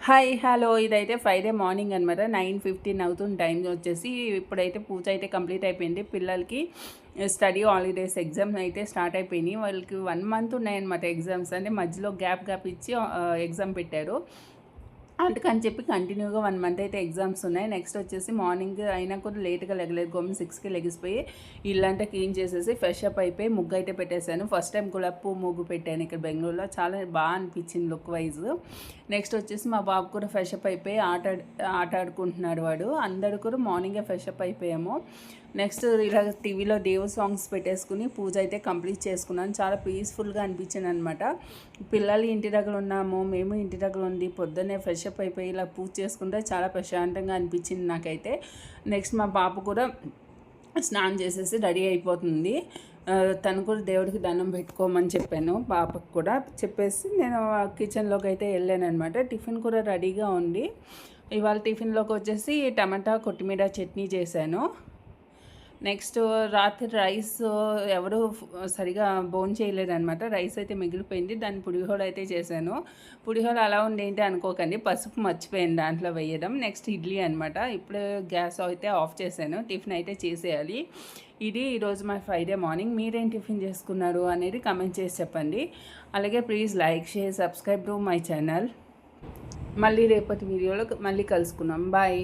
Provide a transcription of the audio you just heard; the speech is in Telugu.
హాయ్ హలో ఇదైతే ఫ్రైడే మార్నింగ్ అనమాట 9:15 అవుతుంది టైం వచ్చేసి. ఇప్పుడైతే పూజ అయితే కంప్లీట్ అయిపోయింది. పిల్లలకి స్టడీ హాలిడేస్ ఎగ్జామ్స్ అయితే స్టార్ట్ అయిపోయినాయి. వాళ్ళకి 1 మంత్ ఉన్నాయన్నమాట ఎగ్జామ్స్. అంటే మధ్యలో గ్యాప్ ఇచ్చి ఎగ్జామ్ పెట్టారు. అందుకని చెప్పి కంటిన్యూగా 1 మంత్ అయితే ఎగ్జామ్స్ ఉన్నాయి. నెక్స్ట్ వచ్చేసి మార్నింగ్ అయినా కూడా లేట్గా లెగలేదు. 6కి లెగిసిపోయి ఇల్లంతా క్లీన్ చేసేసి ఫ్రెష్ అప్ అయిపోయి ముగ్గు అయితే పెట్టేశాను. ఫస్ట్ టైం గులాబీ పువ్వు ముగ్గు పెట్టాను ఇక్కడ బెంగళూరులో. చాలా బాగా అనిపించింది లుక్ వైజ్. నెక్స్ట్ వచ్చేసి మా బాబు కూడా ఫ్రెష్ అప్ అయిపోయి ఆట ఆడుకుంటున్నాడు వాడు. అందరూ కూడా మార్నింగే ఫ్రెష్ అప్ అయిపోయాము. నెక్స్ట్ ఇలా టీవీలో దేవు సాంగ్స్ పెట్టేసుకుని పూజ అయితే కంప్లీట్ చేసుకున్నాను. చాలా పీస్ఫుల్గా అనిపించింది అనమాట. పిల్లలు ఇంటి దగ్గర ఉన్నాము, మేము ఇంటి దగ్గర ఉండి పొద్దున్నే ఫ్రెష్ అప్ అయిపోయి ఇలా పూజ చేసుకుంటే చాలా ప్రశాంతంగా అనిపించింది నాకైతే. నెక్స్ట్ మా పాప కూడా స్నానం చేసేసి రెడీ అయిపోతుంది. తను కూడా దేవుడికి దండం పెట్టుకోమని చెప్పాను పాపకు కూడా. చెప్పేసి నేను కిచెన్లోకి అయితే వెళ్ళాను అనమాట. టిఫిన్ కూడా రెడీగా ఉంది. ఇవాళ టిఫిన్లోకి వచ్చేసి టమాటా కొత్తిమీర చట్నీ చేశాను. నెక్స్ట్ రాత్రి రైస్ ఎవరు సరిగా బోన్ చేయలేదనమాట. రైస్ అయితే మిగిలిపోయింది. దాన్ని పులిహోర అయితే చేశాను. పులిహోర అలా ఉండేంటి అనుకోకండి, పసుపు మర్చిపోయింది దాంట్లో వేయడం. నెక్స్ట్ ఇడ్లీ అనమాట. ఇప్పుడు గ్యాస్ అయితే ఆఫ్ చేశాను. టిఫిన్ అయితే చేసేయాలి. ఇది ఈరోజు మా ఫ్రైడే మార్నింగ్. మీరేం టిఫిన్ చేసుకున్నారు అనేది కమెంట్ చేసి చెప్పండి. అలాగే please like, share, subscribe to my channel. మళ్ళీ రేపటి వీడియోలో మళ్ళీ కలుసుకుందాం. బాయ్.